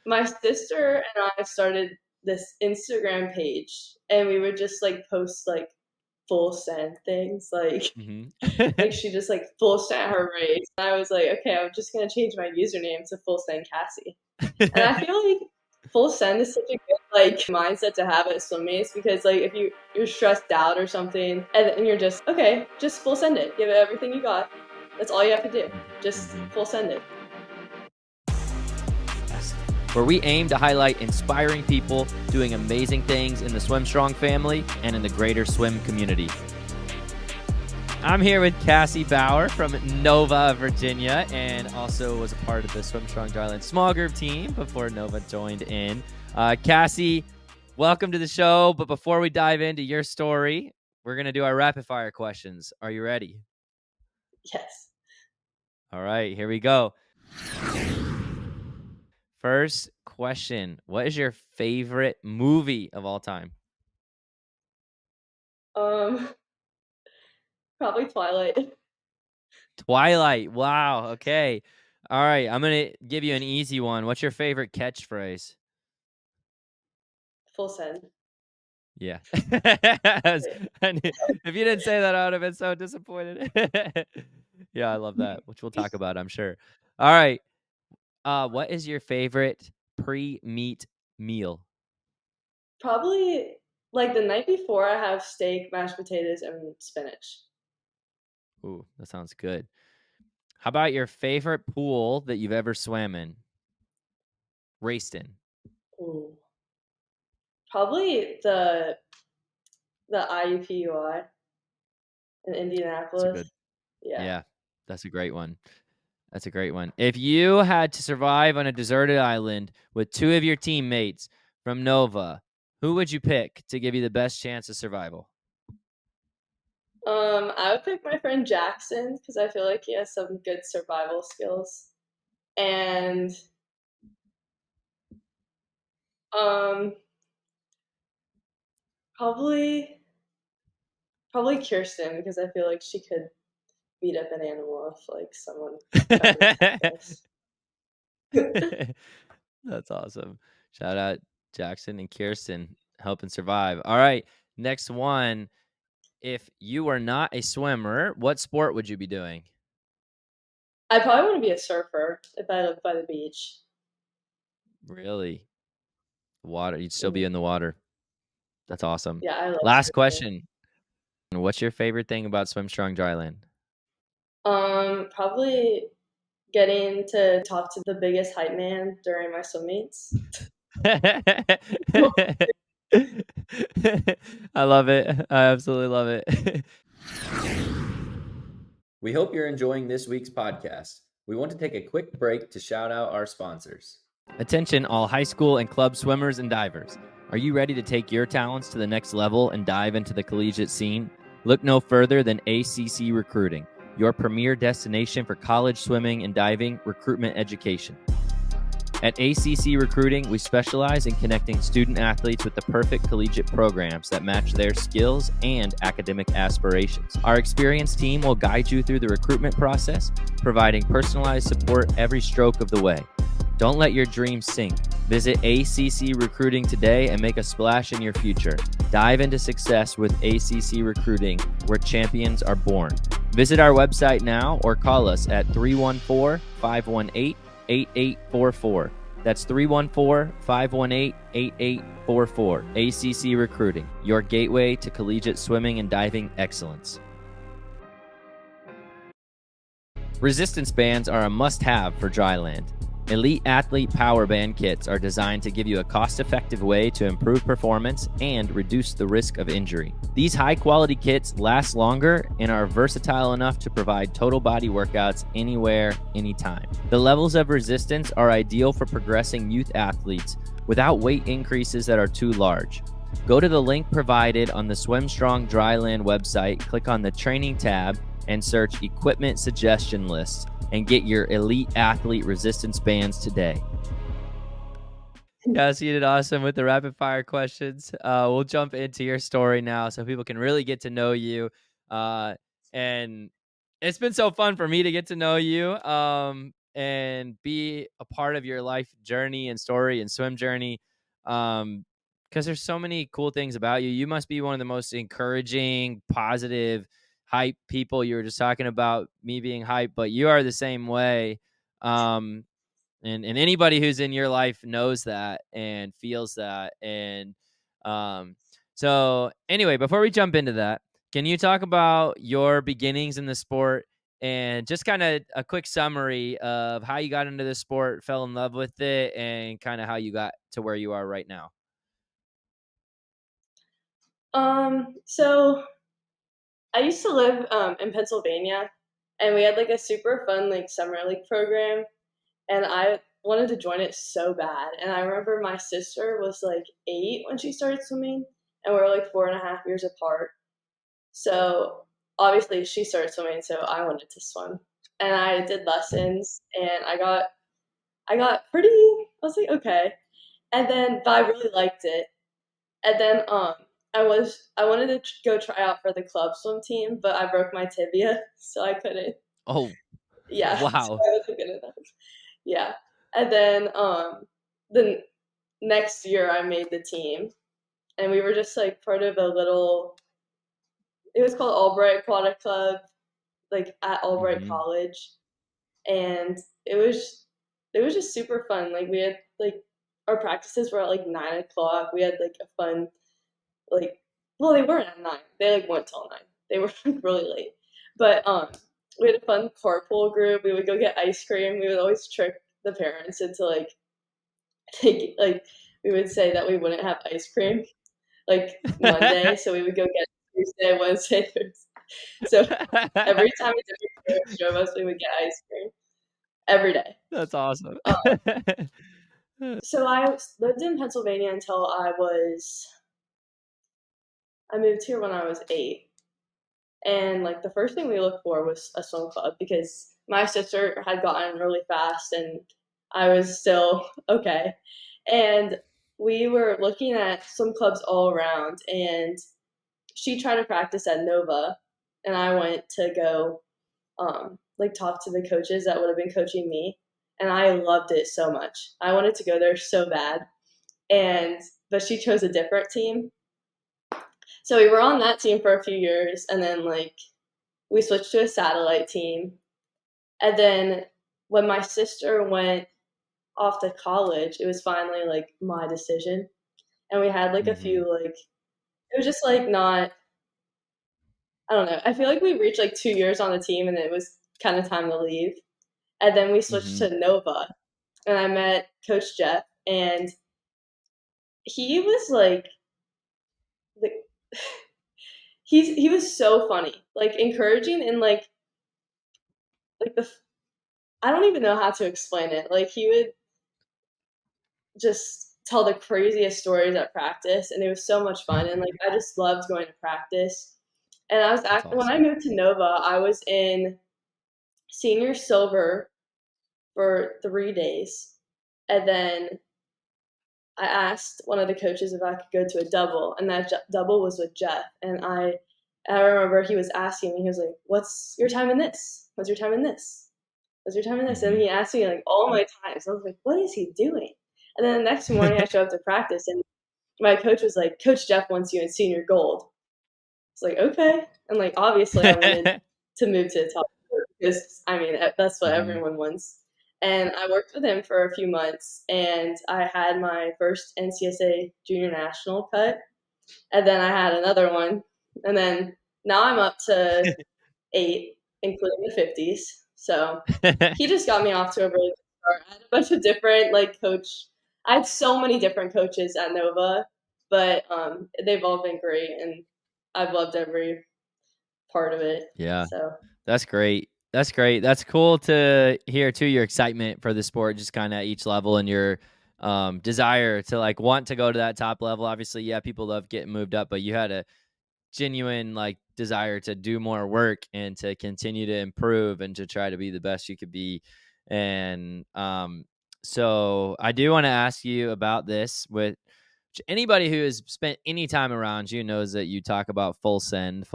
My sister and I started this Instagram page, and we would just like post like full send things, like like she just like full sent her race. And I was like, okay, I'm just gonna change my username to full send Cassie. And I feel like full send is such a good like mindset to have at swimmates, because like if you're stressed out or something and you're just okay, just full send it, give it everything you got. That's all you have to do. Just full send it. Where we aim to highlight inspiring people doing amazing things in the SwimStrong family and in the greater swim community. I'm here with Cassie Bauer from Nova, Virginia, and also was a part of the SwimStrong Dryland small group team before Nova joined in. Cassie, welcome to the show. But before we dive into your story, we're going to do our rapid fire questions. Are you ready? Yes. All right, here we go. First question. What is your favorite movie of all time? Probably Twilight. Twilight. Wow. Okay. All right. I'm going to give you an easy one. What's your favorite catchphrase? Full send. Yeah. If you didn't say that, I would have been so disappointed. Yeah, I love that, which we'll talk about, I'm sure. All right. What is your favorite pre-meet meal? Probably like the night before, I have steak, mashed potatoes, and spinach. Ooh, that sounds good. How about your favorite pool that you've ever swam in? Raced in. Ooh. Probably the IUPUI in Indianapolis. Yeah, that's a great one. That's a great one. If you had to survive on a deserted island with two of your teammates from Nova, who would you pick to give you the best chance of survival? I would pick my friend Jackson because I feel like he has some good survival skills. And probably Kirsten, because I feel like she could beat up an animal if like someone That's awesome. Shout out Jackson and Kirsten helping survive. All right, next one. If you were not a swimmer, what sport would you be doing? I probably want to be a surfer if I lived by the beach. Really? Water. You'd still be in the water. That's awesome. Yeah, I love Last surfing. question. What's your favorite thing about SwimStrong Dryland? Probably getting to talk to the biggest hype man during my swim meets. I love it. I absolutely love it. We hope you're enjoying this week's podcast. We want to take a quick break to shout out our sponsors. Attention all high school and club swimmers and divers. Are you ready to take your talents to the next level and dive into the collegiate scene? Look no further than ACC Recruiting, your premier destination for college swimming and diving recruitment education. At ACC Recruiting, we specialize in connecting student athletes with the perfect collegiate programs that match their skills and academic aspirations. Our experienced team will guide you through the recruitment process, providing personalized support every stroke of the way. Don't let your dreams sink. Visit ACC Recruiting today and make a splash in your future. Dive into success with ACC Recruiting, where champions are born. Visit our website now or call us at 314-518-8844. That's 314-518-8844. ACC Recruiting, your gateway to collegiate swimming and diving excellence. Resistance bands are a must-have for Dryland. Elite Athlete Power Band kits are designed to give you a cost-effective way to improve performance and reduce the risk of injury. These high-quality kits last longer and are versatile enough to provide total body workouts anywhere, anytime. The levels of resistance are ideal for progressing youth athletes without weight increases that are too large. Go to the link provided on the SwimStrong Dryland website, click on the Training tab, and search Equipment Suggestion Lists, and get your Elite Athlete Resistance bands today. Cassie, you did awesome with the rapid fire questions. We'll jump into your story now so people can really get to know you. And it's been so fun for me to get to know you. and be a part of your life journey and story and swim journey. Because there's so many cool things about you. You must be one of the most encouraging, positive, hype people. You were just talking about me being hype, but you are the same way. And anybody who's in your life knows that and feels that. And so anyway, before we jump into that, can you talk about your beginnings in the sport and just kind of a quick summary of how you got into the sport, fell in love with it, and kind of how you got to where you are right now? So I used to live in Pennsylvania, and we had like a super fun like summer league program, and I wanted to join it so bad. And I remember my sister was like 8 when she started swimming, and we were like 4.5 years apart. So obviously she started swimming, so I wanted to swim, and I did lessons, and I got pretty. I was like okay, and then but I really liked it, and then I wanted to go try out for the club swim team, but I broke my tibia, so I couldn't. Oh, Yeah, so wow. I wasn't good enough. Yeah, and then the next year I made the team, and we were just like part of a little. It was called Albright Aquatic Club, like at Albright Mm-hmm. College, and it was just super fun. Like we had like our practices were at like 9 o'clock. We had like a fun like well they weren't at 9. They like went till 9. They were like really late. But we had a fun carpool group. We would go get ice cream. We would always trick the parents into like take like we would say that we wouldn't have ice cream like Monday, so we would go get Tuesday, Wednesday, Thursday. So every time a different coach drove us, we would get ice cream every day. That's awesome. So I lived in Pennsylvania until I moved here when I was 8. And like the first thing we looked for was a swim club because my sister had gotten really fast and I was still okay. And we were looking at swim clubs all around, and she tried to practice at Nova, and I went to go like talk to the coaches that would have been coaching me, and I loved it so much. I wanted to go there so bad, but she chose a different team. So we were on that team for a few years, and then like we switched to a satellite team. And then when my sister went off to college, it was finally like my decision. And we had like a Mm-hmm. few like it was just like not I don't know. I feel like we reached like 2 years on the team and it was kind of time to leave. And then we switched Mm-hmm. to Nova, and I met Coach Jeff, and he was like he was so funny, like encouraging, and like the I don't even know how to explain it. Like he would just tell the craziest stories at practice, and it was so much fun. And like I just loved going to practice. And That's when I awesome. moved to Nova, I was in senior silver for 3 days, and then I asked one of the coaches if I could go to a double, and that double was with Jeff. And I remember he was asking me, he was like, "What's your time in this? What's your time in this? What's your time in this?" And Mm-hmm. he asked me like all my times. I was like, "What is he doing?" And then the next morning, I show up to practice, and my coach was like, "Coach Jeff wants you in senior gold." It's like okay, and like obviously, I wanted to move to the top because I mean that's what Mm-hmm. everyone wants. And I worked with him for a few months, and I had my first NCSA junior national cut, and then I had another one, and then now I'm up to 8, including the 50s. So he just got me off to a really good start. I had a bunch of different I had so many different coaches at Nova, but they've all been great, and I've loved every part of it. Yeah, So that's great. That's great. That's cool to hear too, your excitement for the sport, just kind of each level and your desire to like want to go to that top level. Obviously, yeah, people love getting moved up, but you had a genuine like desire to do more work and to continue to improve and to try to be the best you could be. And so I do want to ask you about this with anybody who has spent any time around you knows that you talk about full send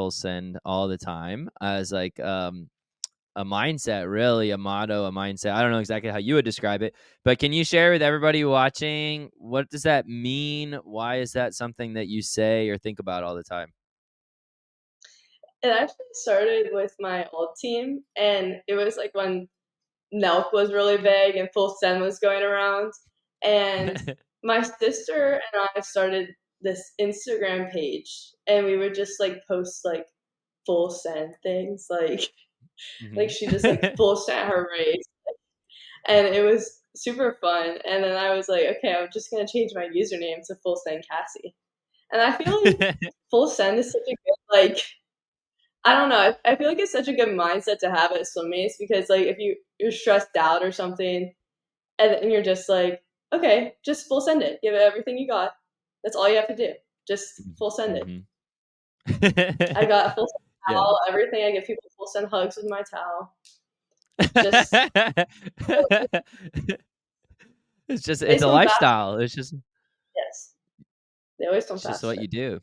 all the time as like mindset, really, a motto, a mindset. I don't know exactly how you would describe it, but can you share with everybody watching, what does that mean? Why is that something that you say or think about all the time? It actually started with my old team, and it was like when Nelk was really big and Full Send was going around. And my sister and I started this Instagram page, and we would just like post like full send things, like she just like full sent her race, and it was super fun. And then I was like, okay, I'm just gonna change my username to Full Send Cassie. And I feel like full send is such a good like I don't know. I feel like it's such a good mindset to have at swimmates because like if you're stressed out or something and you're just like, okay, just full send it. Give it everything you got. That's all you have to do. Just full send it. I got a full send towel, everything. I give people full send hugs with my towel. Just it's a lifestyle. It's just yes. They always come it's just faster. what you do.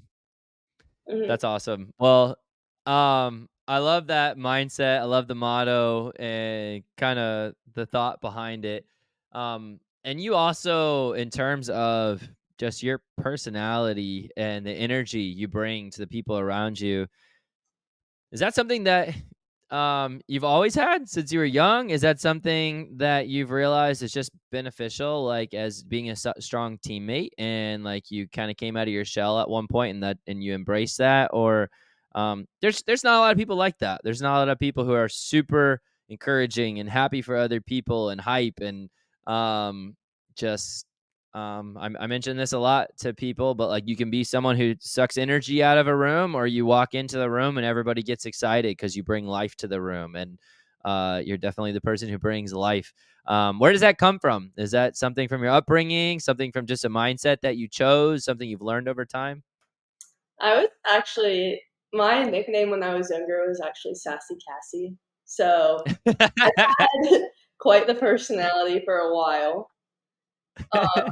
Mm-hmm. That's awesome. Well, I love that mindset. I love the motto and kind of the thought behind it. And you also, in terms of just your personality and the energy you bring to the people around you, is that something that you've always had since you were young? Is that something that you've realized is just beneficial, like as being a strong teammate, and like you kind of came out of your shell at one point and you embraced that? Or there's not a lot of people like that. There's not a lot of people who are super encouraging and happy for other people and hype and just I mention this a lot to people, but like you can be someone who sucks energy out of a room, or you walk into the room and everybody gets excited because you bring life to the room, and you're definitely the person who brings life. Where does that come from? Is that something from your upbringing, something from just a mindset that you chose, something you've learned over time? I was actually my nickname when I was younger was actually Sassy Cassie. So I had quite the personality for a while. I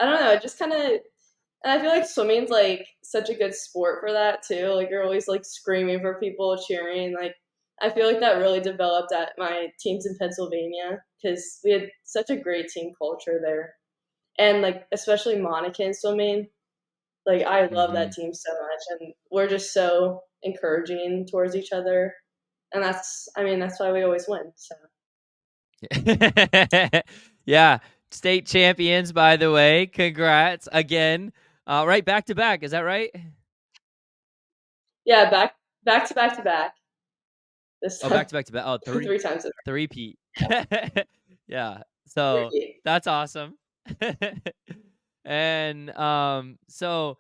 don't know, it just kind of, and I feel like swimming's like such a good sport for that too. Like you're always like screaming for people, cheering. Like I feel like that really developed at my teams in Pennsylvania because we had such a great team culture there, and like especially Monacan swimming. Like I love that team so much, and we're just so encouraging towards each other, and that's why we always win. So. Yeah, state champions, by the way. Congrats again. Right, back to back. Is that right? Yeah, back to back to back. This time. Back to back to back. Oh, three times. Three-peat. Yeah. So that's awesome. And so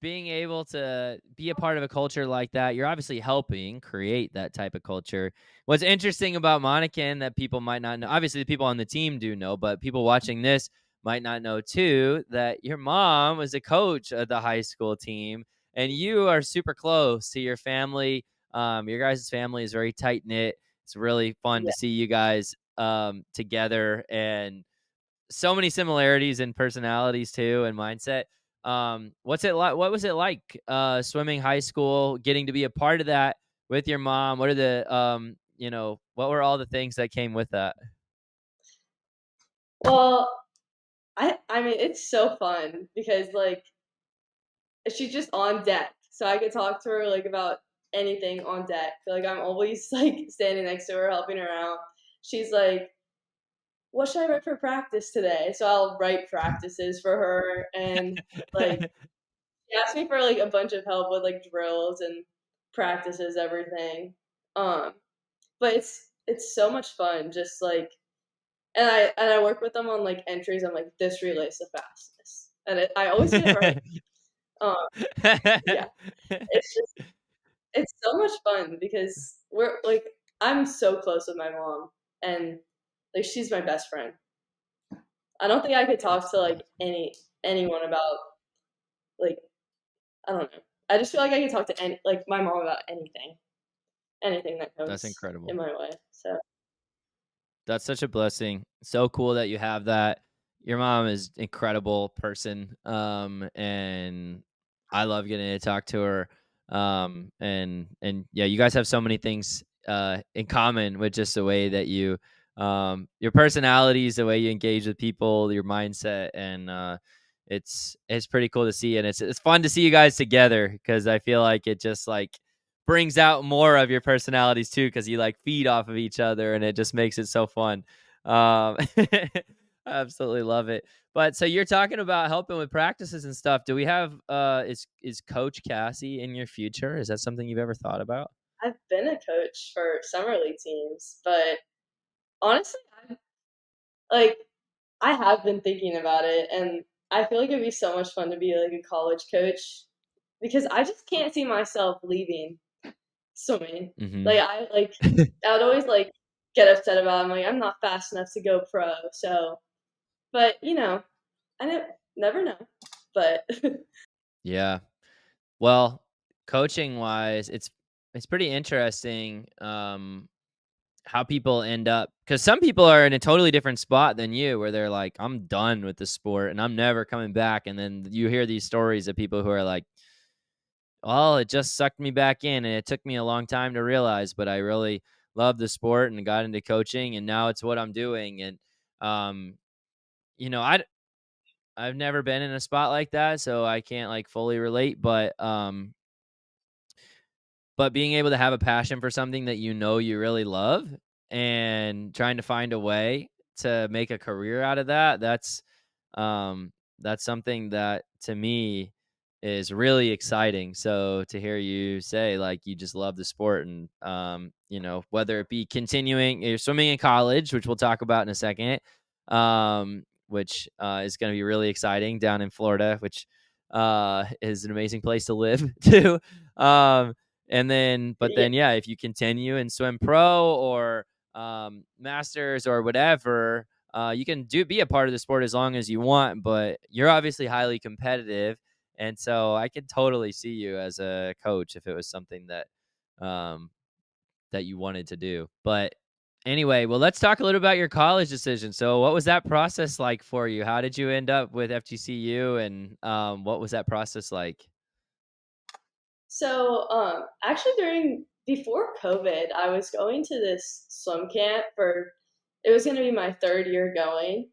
being able to be a part of a culture like that, you're obviously helping create that type of culture. What's interesting about Monacan that people might not know, obviously the people on the team do know, but people watching this might not know too, that your mom was a coach of the high school team, and you are super close to your family. Your guys' family is very tight knit. It's really fun to see you guys together, and so many similarities in personalities too and mindset. What's it like? What was it like swimming high school, getting to be a part of that with your mom? What are the what were all the things that came with that? Well, I mean it's so fun because like she's just on deck, so I could talk to her like about anything on deck. Like I'm always like standing next to her, helping her out. She's like, "What should I write for practice today?" So I'll write practices for her, and like she asked me for like a bunch of help with like drills and practices, everything. But it's so much fun, just like, and I work with them on like entries. I'm like, this relays the fastest, and I always get it right. Yeah, it's so much fun because we're like I'm so close with my mom, and like she's my best friend. I don't think I could talk to like anyone about like I don't know. I just feel like I could talk to like my mom about anything that That's comes incredible. in my way. So That's such a blessing. So cool that you have that. Your mom is an incredible person. And I love getting to talk to her. And yeah, you guys have so many things in common with just the way that you, your personalities, the way you engage with people, your mindset, and it's pretty cool to see, and it's fun to see you guys together because I feel like it just like brings out more of your personalities too because you like feed off of each other, and it just makes it so fun. I absolutely love it. But so you're talking about helping with practices and stuff. Do we have is Coach Cassie in your future? Is that something you've ever thought about? I've been a coach for summer league teams, but honestly, I have been thinking about it, and I feel like it'd be so much fun to be like a college coach because I just can't see myself leaving swimming. Mm-hmm. I would always like get upset about it. I'm like, I'm not fast enough to go pro. So, but I never know. But Yeah. Well, coaching wise, it's pretty interesting how people end up, because some people are in a totally different spot than you where they're like, I'm done with the sport and I'm never coming back. And then you hear these stories of people who are like, well, it just sucked me back in and it took me a long time to realize, but I really love the sport and got into coaching and now it's what I'm doing. And um, you know, I've never been in a spot like that, so I can't like fully relate, but being able to have a passion for something that you know you really love and trying to find a way to make a career out of that, that's something that to me is really exciting. So to hear you say like you just love the sport and whether it be continuing you're swimming in college, which we'll talk about in a second, which is going to be really exciting down in Florida, which is an amazing place to live too. But yeah, then, yeah, if you continue and swim pro or masters or whatever, you can be a part of the sport as long as you want, but you're obviously highly competitive. And so I could totally see you as a coach if it was something that, that you wanted to do. But anyway, well, let's talk a little about your college decision. So what was that process like for you? How did you end up with FGCU and what was that process like? so actually before COVID, I was going to this swim camp it was going to be my third year going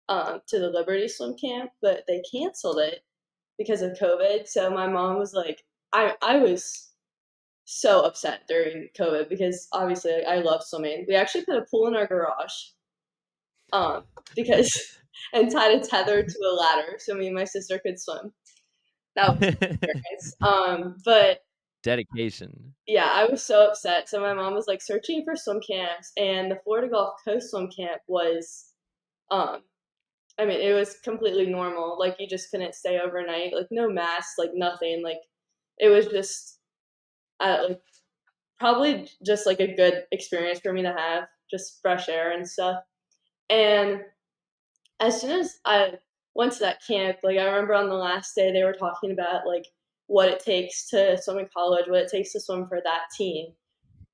to the Liberty Swim Camp, but they canceled it because of COVID. So my mom was like, I was so upset during COVID because obviously I love swimming. We actually put a pool in our garage, because and tied a tether to a ladder so me and my sister could swim. That was experience. But Dedication. yeah, I was so upset. So my mom was like searching for swim camps, and the Florida Gulf Coast Swim Camp was, it was completely normal. Like you just couldn't stay overnight. Like no masks, like nothing. Like it was just, like probably just like a good experience for me to have, just fresh air and stuff. And as soon as I went to that camp, like I remember on the last day they were talking about like what it takes to swim in college, what it takes to swim for that team.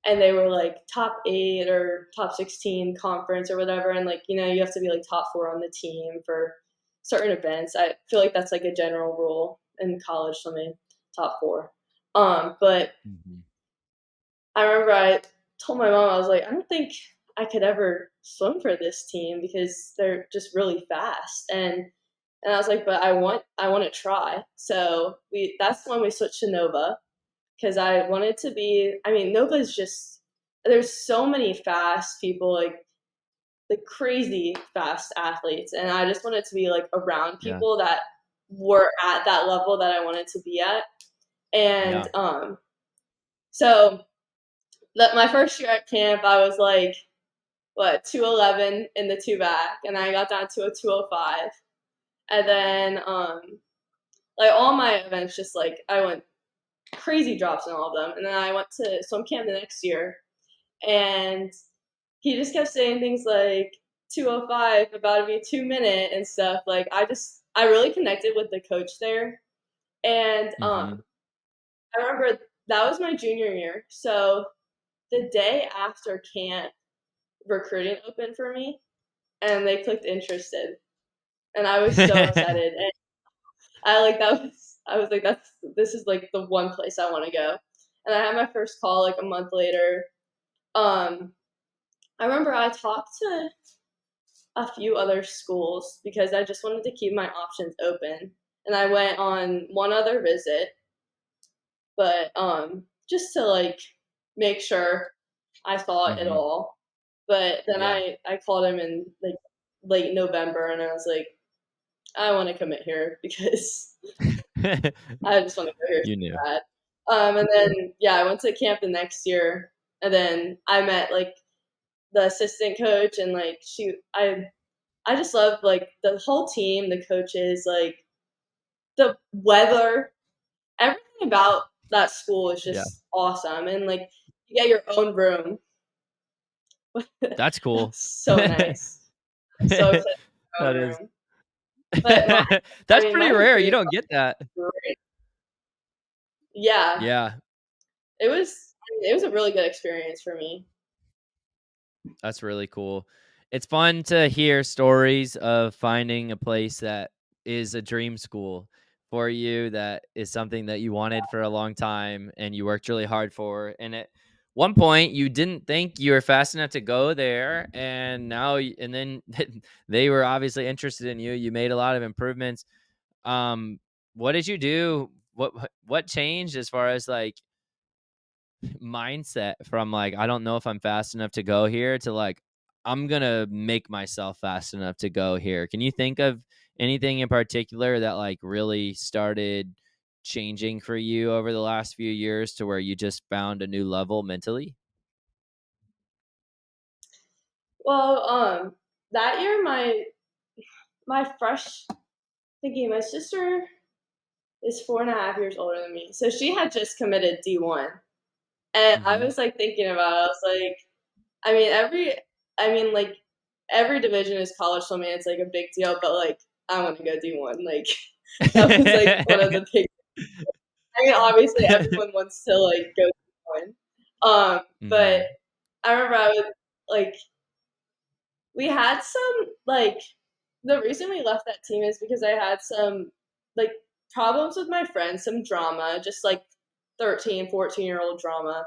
And they were like top 8 or top 16 conference or whatever. And like, you have to be like top 4 on the team for certain events. I feel like that's like a general rule in college swimming, top 4. But Mm-hmm. I remember I told my mom, I was like, I don't think I could ever swim for this team because they're just really fast. And I was like, but I want to try. So that's when we switched to Nova because I wanted to be, Nova's just, there's so many fast people, like crazy fast athletes. And I just wanted to be like around Yeah. people that were at that level that I wanted to be at. And Yeah. so my first year at camp, I was like, 211 in the 2 back, and I got down to a 205. And then, like all my events, just like I went crazy drops in all of them. And then I went to swim camp the next year, and he just kept saying things like 205, about to be a 2-minute and stuff. Like I really connected with the coach there. And Mm-hmm. I remember that was my junior year. So the day after camp, recruiting opened for me, and they clicked interested, and I was so excited. And I was like, this is like the one place I want to go. And I had my first call like a month later, I remember I talked to a few other schools because I just wanted to keep my options open. And I went on one other visit, but just to like make sure I saw it all. But then I called him in like late November, and I was like, I want to commit here because I just want to go here. You knew. Bad. And then I went to camp the next year, and then I met like the assistant coach, and like I just love like the whole team, the coaches, like the weather, everything about that school is just awesome, and like you get your own room. That's cool. So nice. So excited that is. room. But that's pretty rare. You don't get that. Great. Yeah. It was a really good experience for me. That's really cool. It's fun to hear stories of finding a place that is a dream school for you, that is something that you wanted for a long time and you worked really hard for. And at one point you didn't think you were fast enough to go there, and then they were obviously interested in you. You made a lot of improvements. What did you do? What changed as far as like mindset from like, I don't know if I'm fast enough to go here, to like, I'm gonna make myself fast enough to go here? Can you think of anything in particular that like really started changing for you over the last few years to where you just found a new level mentally? Well, that year my sister is 4.5 years older than me, so she had just committed D1. And I was like thinking about it. I was like, like every division is college for me. It's like a big deal, but like I want to go D1. Like that was like one of the big. Obviously everyone wants to like go D1. But I remember I would like we had some like the reason we left that team is because I had some like problems with my friends, some drama, just like 13, 14-year-old drama.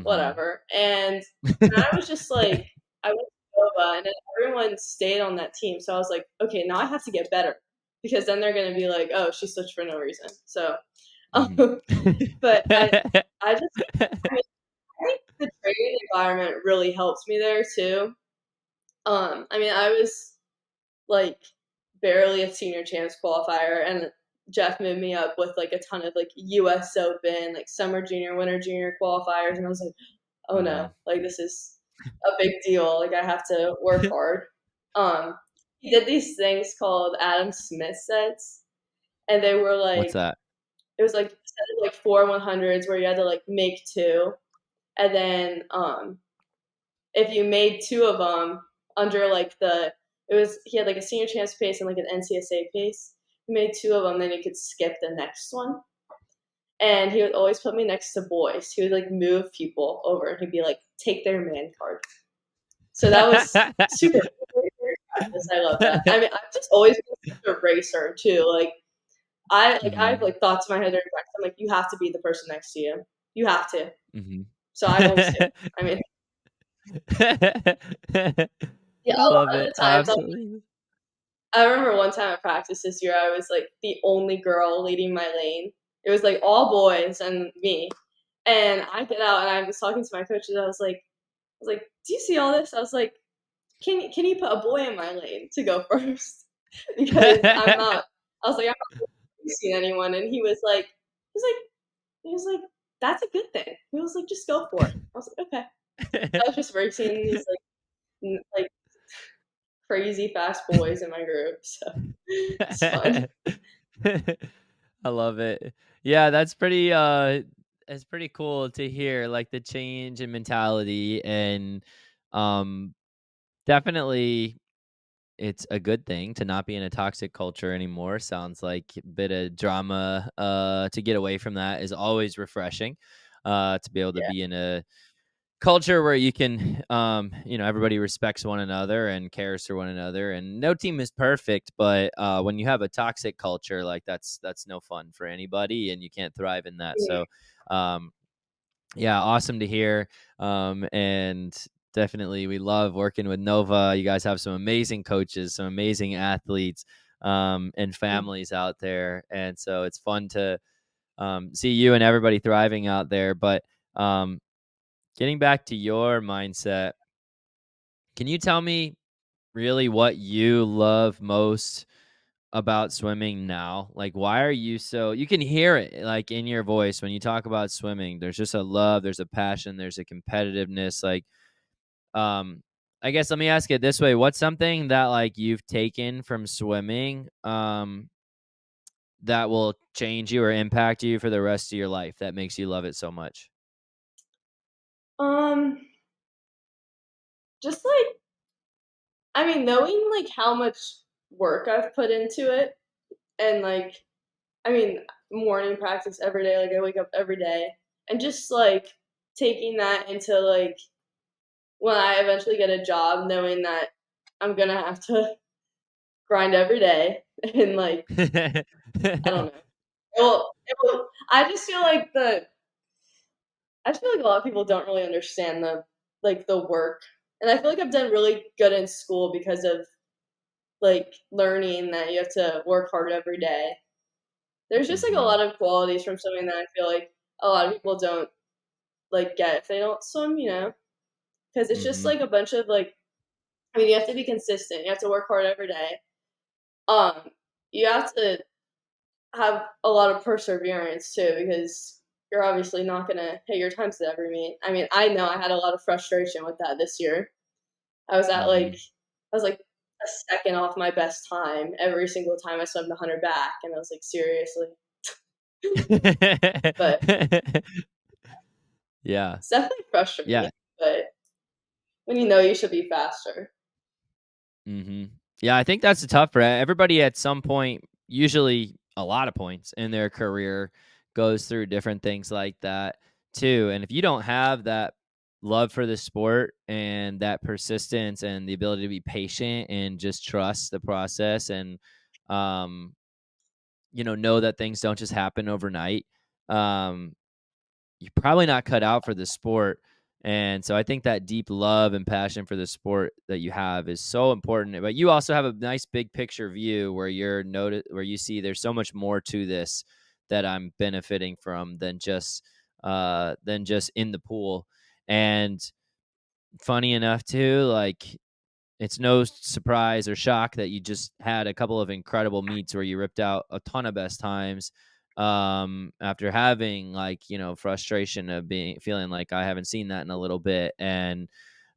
Whatever. And I was just like, I went to Nova, and then everyone stayed on that team. So I was like, okay, now I have to get better, because then they're going to be like, oh, she switched for no reason. So, but I think the training environment really helped me there too. I was like barely a senior champs qualifier, and Jeff moved me up with like a ton of like US Open, like summer junior, winter junior qualifiers, and I was like, oh no, like this is a big deal. Like I have to work hard. He did these things called Adam Smith sets, and they were like, what's that? It was like 4 100s where you had to like make 2, and then if you made 2 of them under like he had like a senior champs pace and like an NCSA pace. He made 2 of them, then you could skip the next one. And he would always put me next to boys. He would like move people over, and he'd be like, take their man card. So that was super practice. I love that. I've just always been such a racer too. Like I've like thoughts in my head during practice. I'm like, you have to be the person next to you. You have to. So I always do. Yeah, I love it. Absolutely. I remember one time at practice this year, I was like the only girl leading my lane. It was like all boys and me. And I get out, and I was talking to my coaches. I was like, do you see all this? I was like, can you put a boy in my lane to go first? Because I'm not seeing anyone. And he was like, that's a good thing. He was like, just go for it. I was like, okay. I was just racing these like crazy fast boys in my group, so it's fun. I love it. Yeah, that's pretty cool to hear, like the change in mentality, and definitely it's a good thing to not be in a toxic culture anymore. Sounds like a bit of drama to get away from that is always refreshing, to be able to be in a culture where you can everybody respects one another and cares for one another, and no team is perfect, but when you have a toxic culture, like that's no fun for anybody, and you can't thrive in that. So Yeah, awesome to hear. And definitely we love working with Nova. You guys have some amazing coaches, some amazing athletes, and families out there. And so it's fun to see you and everybody thriving out there. But getting back to your mindset, can you tell me really what you love most about swimming now? Like, why are you so, you can hear it like in your voice when you talk about swimming. There's just a love, there's a passion, there's a competitiveness. Like, um, I guess let me ask it this way. What's something that like you've taken from swimming that will change you or impact you for the rest of your life that makes you love it so much? Just like, I mean, knowing like how much work I've put into it, and like, I mean, morning practice every day, like I wake up every day, and just like taking that into like when I eventually get a job, knowing that I'm gonna have to grind every day and like, I don't know. I just feel like a lot of people don't really understand the work, and I feel like I've done really good in school because of like learning that you have to work hard every day. There's just like a Mhm. lot of qualities from swimming that I feel like a lot of people don't like get if they don't swim, because it's just Mhm. like a bunch of like, I mean, you have to be consistent. You have to work hard every day. Um, you have to have a lot of perseverance too, because you're obviously not gonna hit your times at every meet. I mean, I know I had a lot of frustration with that this year. I was at like Mhm. I was like a second off my best time every single time I swam the 100 back, and I was like, seriously. But Yeah. it's definitely frustrating. Yeah. But when you know you should be faster. Mhm. Yeah, I think that's the tough for everybody at some point, usually a lot of points in their career goes through different things like that too. And if you don't have that love for the sport and that persistence and the ability to be patient and just trust the process and um know that things don't just happen overnight, um you're probably not cut out for the sport. And so I think that deep love and passion for the sport that you have is so important. But you also have a nice big picture view where where you see there's so much more to this that I'm benefiting from than just in the pool. And funny enough too, like it's no surprise or shock that you just had a couple of incredible meets where you ripped out a ton of best times after having frustration of feeling like I haven't seen that in a little bit. And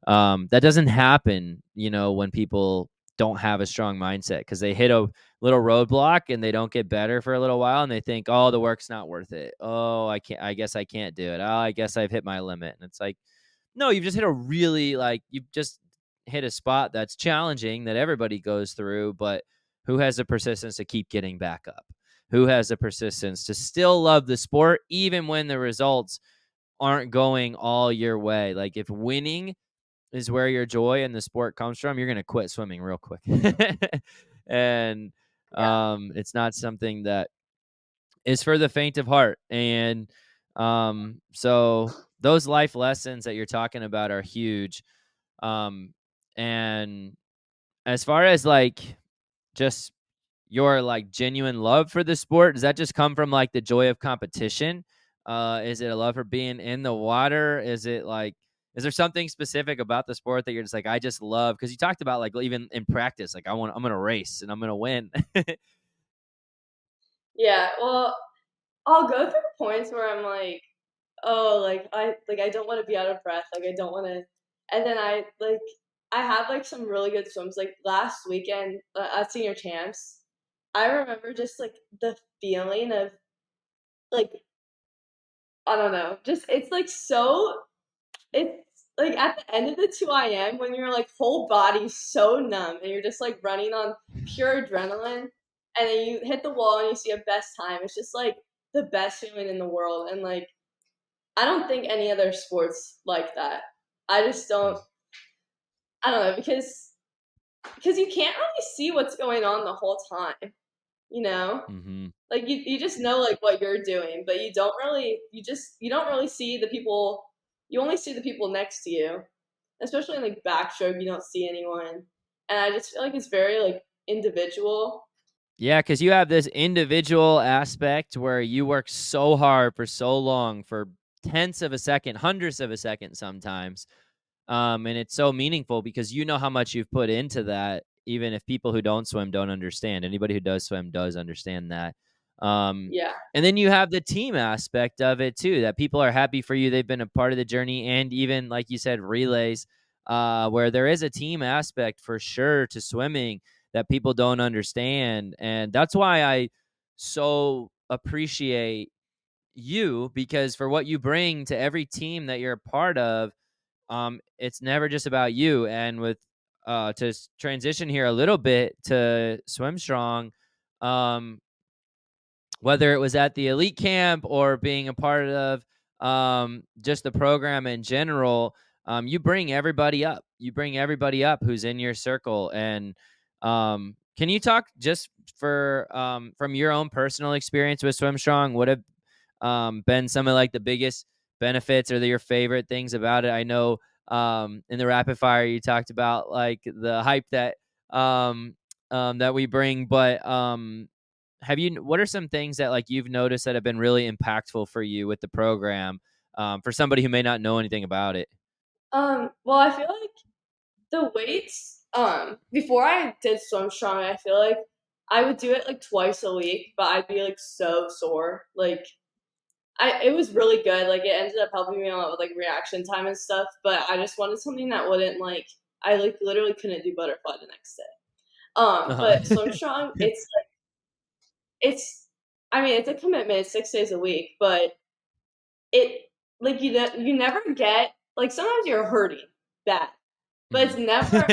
that doesn't happen when people don't have a strong mindset because they hit a little roadblock and they don't get better for a little while and they think, oh, the work's not worth it. Oh, I guess I can't do it. Oh, I guess I've hit my limit. And it's like, no, you've just hit a really you've just hit a spot that's challenging that everybody goes through, but who has the persistence to keep getting back up? Who has the persistence to still love the sport even when the results aren't going all your way? Like if winning is where your joy in the sport comes from, you're going to quit swimming real quick. And Yeah. it's not something that is for the faint of heart. And so those life lessons that you're talking about are huge. And as far as just your genuine love for the sport, does that just come from the joy of competition? Is it a love for being in the water? Is there something specific about the sport that you're just I just love? Because you talked about even in practice, I'm gonna race and I'm gonna win. Yeah. Well, I'll go through points where I'm like, oh, I don't want to be out of breath. Like I don't want to, and then I have like some really good swims. Like last weekend at senior champs, I remember just like the feeling of like, I don't know, just it's like so it's like at the end of the 2 IM when your like whole body's so numb and you're just like running on pure adrenaline, and then you hit the wall and you see a best time. It's just like the best feeling in the world, and like I don't think any other sports like that. I just don't. I don't know, because you can't really see what's going on the whole time. you know? Mm-hmm. Like you just know like what you're doing, but you don't really see the people. You only see the people next to you, especially in like backstroke. You don't see anyone, and I just feel like it's very like individual. Yeah, because you have this individual aspect where you work so hard for so long, for tenths of a second, hundredths of a second sometimes. And it's so meaningful because you know how much you've put into that, even if people who don't swim don't understand. Anybody who does swim does understand that. Yeah, And then you have the team aspect of it too, that people are happy for you. They've been a part of the journey, and even like you said, relays, where there is a team aspect for sure to swimming that people don't understand. And that's why I so appreciate you, because for what you bring to every team that you're a part of, it's never just about you. And with to transition here a little bit to SwimStrong, um, whether it was at the elite camp or being a part of just the program in general, you bring everybody up. You bring everybody up who's in your circle. And can you talk just for from your own personal experience with SwimStrong? What have been some of like the biggest benefits or your favorite things about it? I know in the rapid fire you talked about like the hype that that we bring, but what are some things that like you've noticed that have been really impactful for you with the program, for somebody who may not know anything about it? Well, I feel like the weights, before I did swim strong, I feel like I would do it like twice a week, but I'd be like so sore. Like it was really good. Like it ended up helping me a lot with like reaction time and stuff, but I just wanted something that wouldn't like I like literally couldn't do butterfly the next day. But swim Uh-huh. strong, it's I mean, it's a commitment, it's 6 days a week, but it like you never get like sometimes you're hurting bad, but it's Mhm. never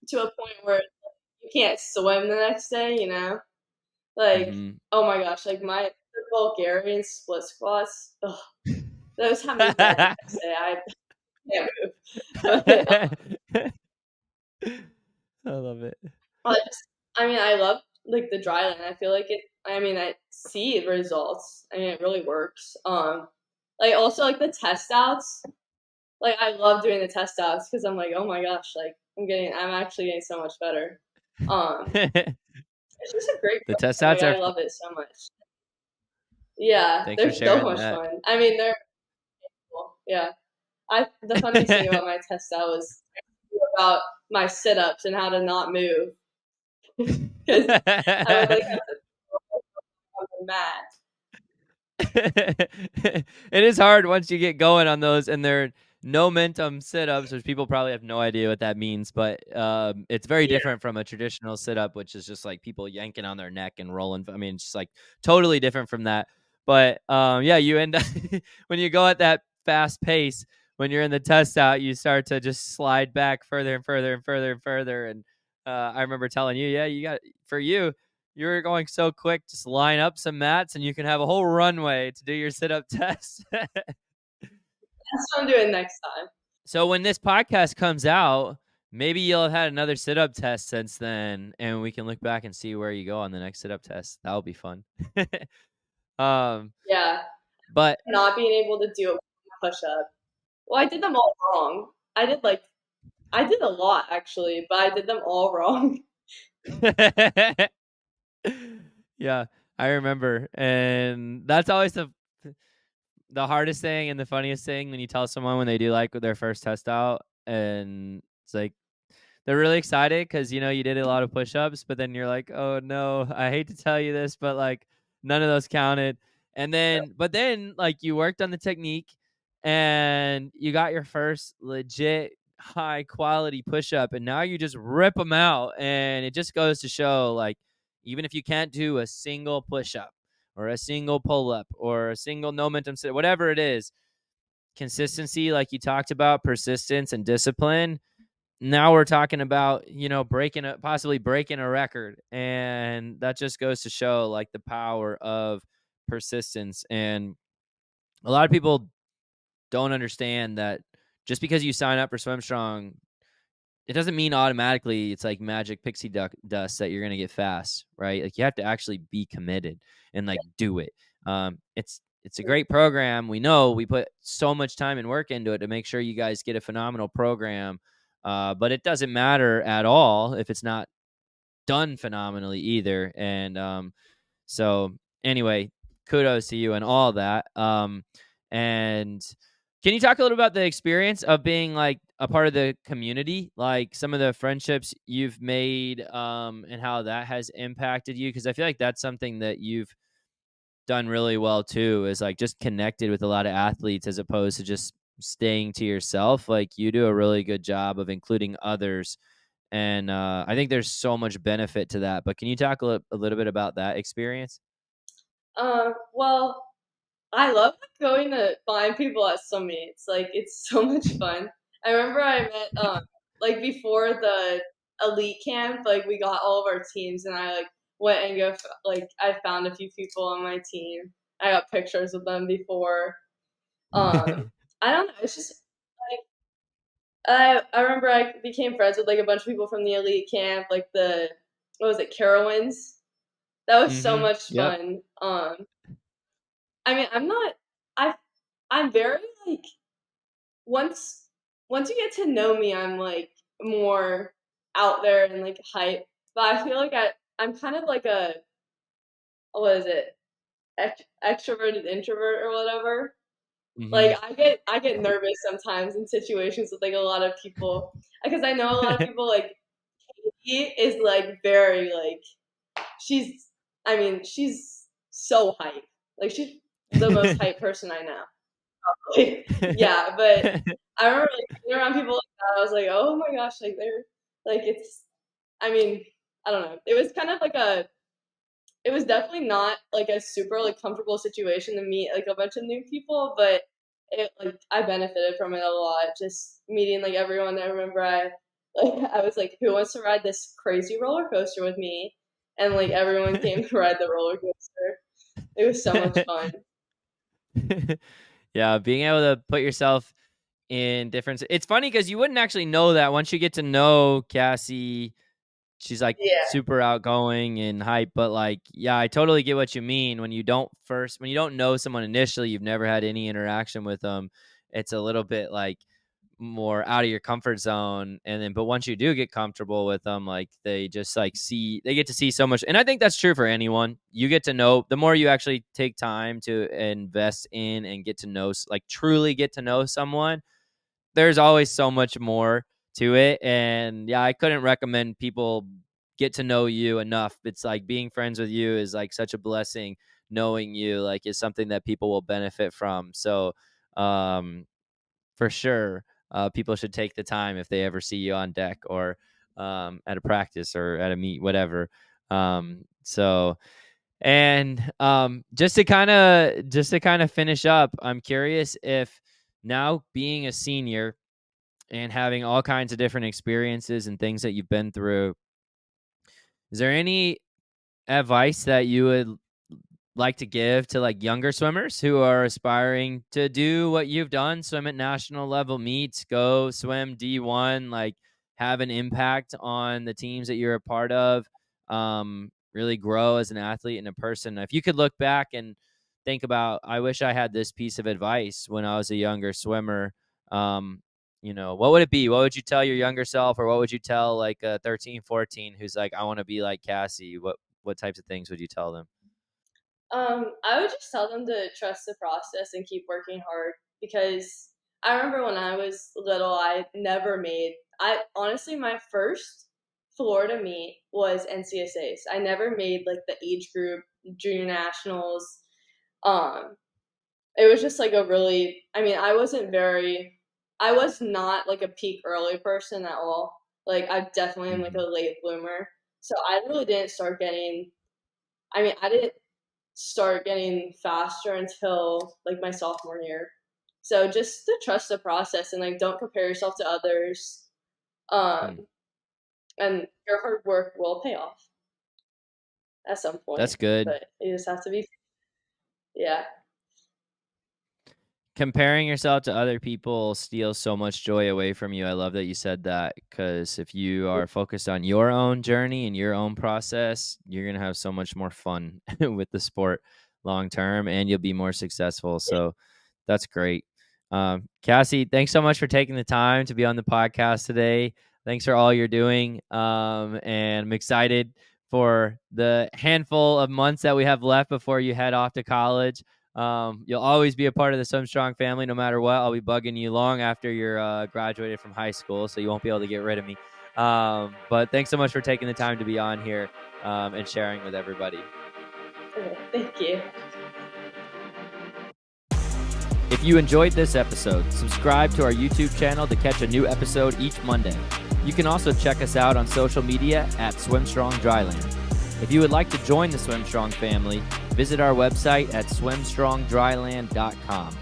to a point where you can't swim the next day, you know? Like, Mhm. oh my gosh, like the Bulgarian split squats, ugh, those have me dead the next day. I can't move. But I love it. I mean, I love like the dryland. I feel like I see results. I mean, it really works. Like also like the test outs. Like I love doing the test outs because I'm like, oh my gosh, like I'm actually getting so much better. Um, it's just a great The test program. outs Like are I love it so much. Yeah, Thanks they're for so sharing much that. fun. I mean, they're cool. Yeah. The funniest thing about my test out was about my sit ups and how to not move because I would like have to on the mat. It is hard once you get going on those, and they're no momentum sit-ups, which people probably have no idea what that means, but it's very Yeah. different from a traditional sit-up, which is just like people yanking on their neck and rolling. I mean, it's just like totally different from that. But yeah, you end up when you go at that fast pace, when you're in the test out, you start to just slide back further and further and further and further. And I remember telling you, yeah, you're going so quick, just line up some mats and you can have a whole runway to do your sit-up test. That's what I'm doing next time. So when this podcast comes out, maybe you'll have had another sit-up test since then, and we can look back and see where you go on the next sit-up test. That'll be fun. um, Yeah. but Not being able to do a push up. Well, I did them all wrong. I did a lot actually, but I did them all wrong. yeah, I remember, and that's always the hardest thing and the funniest thing when you tell someone when they do like their first test out, and it's like they're really excited because you did a lot of push-ups, but then you're like, oh no, I hate to tell you this, but like none of those counted. And then like you worked on the technique and you got your first legit high quality push-up, and now you just rip them out. And it just goes to show, like, even if you can't do a single push-up or a single pull-up or a single no momentum sit, whatever it is, consistency, like you talked about, persistence and discipline. Now we're talking about, possibly breaking a record. And that just goes to show like the power of persistence. And a lot of people don't understand that just because you sign up for SwimStrong it doesn't mean automatically it's like magic pixie dust that you're going to get fast, right? Like you have to actually be committed and like do it. It's a great program. We know we put so much time and work into it to make sure you guys get a phenomenal program. But it doesn't matter at all if it's not done phenomenally either. And so anyway, kudos to you and all that. And can you talk a little about the experience of being like a part of the community, like some of the friendships you've made, and how that has impacted you? Because I feel like that's something that you've done really well too, is like just connected with a lot of athletes as opposed to just staying to yourself. Like you do a really good job of including others. And I think there's so much benefit to that. But can you talk a little bit about that experience? Well, I love going to find people at swim meets. Like it's so much fun. I remember I met like before the elite camp, like we got all of our teams, and I like went and like I found a few people on my team. I got pictures with them before. I don't know. It's just like I remember I became friends with like a bunch of people from the elite camp, like the what was it, Carowinds. That was so much Yep. fun. I mean, I I'm very like once once you get to know me, I'm like more out there and like hype. But I feel like I'm kind of like a what is it, extroverted introvert or whatever. Like I get nervous sometimes in situations with like a lot of people because I know a lot of people like Katie is like very like she's I mean she's so hype. Like she's the most hype person I know. Yeah, but I remember like being around people like that. I was like, oh my gosh, like they're like it's. I mean, I don't know. It was kind of like a. It was definitely not like a super like comfortable situation to meet like a bunch of new people, but it like I benefited from it a lot. Just meeting like everyone. I remember I was like, who wants to ride this crazy roller coaster with me? And like everyone came to ride the roller coaster. It was so much fun. Yeah, being able to put yourself in different. It's funny because you wouldn't actually know that once you get to know Cassie. She's like Yeah. super outgoing and hype, but like, yeah, I totally get what you mean. When you don't know someone initially, you've never had any interaction with them, it's a little bit like more out of your comfort zone. And then, but once you do get comfortable with them, like they just like they get to see so much. And I think that's true for anyone. You get to know, the more you actually take time to invest in and get to know, like truly get to know someone, there's always so much more to it. And yeah, I couldn't recommend people get to know you enough. It's like being friends with you is like such a blessing. Knowing you like is something that people will benefit from. So for sure, people should take the time if they ever see you on deck or at a practice or at a meet, whatever. So and just to kind of finish up, I'm curious if now being a senior and having all kinds of different experiences and things that you've been through, is there any advice that you would like to give to like younger swimmers who are aspiring to do what you've done, swim at national level meets, go swim D1, like have an impact on the teams that you're a part of, really grow as an athlete and a person? If you could look back and think about, I wish I had this piece of advice when I was a younger swimmer, what would it be? What would you tell your younger self, or what would you tell like a 13, 14 who's like, I want to be like Cassie? What types of things would you tell them? I would just tell them to trust the process and keep working hard because I remember when I was little, I honestly, my first Florida meet was NCSAs. I never made like the age group junior nationals. Um, it was just like I was not like a peak early person at all. Like I definitely am like a late bloomer. So I really didn't start getting, I didn't start getting faster until like my sophomore year. So just to trust the process and like don't compare yourself to others. Um, and your hard work will pay off at some point. That's good. But you just have to be, yeah. comparing yourself to other people steals so much joy away from you. I love that you said that, because if you are focused on your own journey and your own process, you're going to have so much more fun with the sport long term, and you'll be more successful. So that's great. Cassie, thanks so much for taking the time to be on the podcast today. Thanks for all you're doing. And I'm excited for the handful of months that we have left before you head off to college. You'll always be a part of the SwimStrong family, no matter what. I'll be bugging you long after you're graduated from high school, so you won't be able to get rid of me. But thanks so much for taking the time to be on here and sharing with everybody. Okay, thank you. If you enjoyed this episode, subscribe to our YouTube channel to catch a new episode each Monday. You can also check us out on social media at SwimStrong Dryland. If you would like to join the SwimStrong family, visit our website at SwimStrongDryland.com.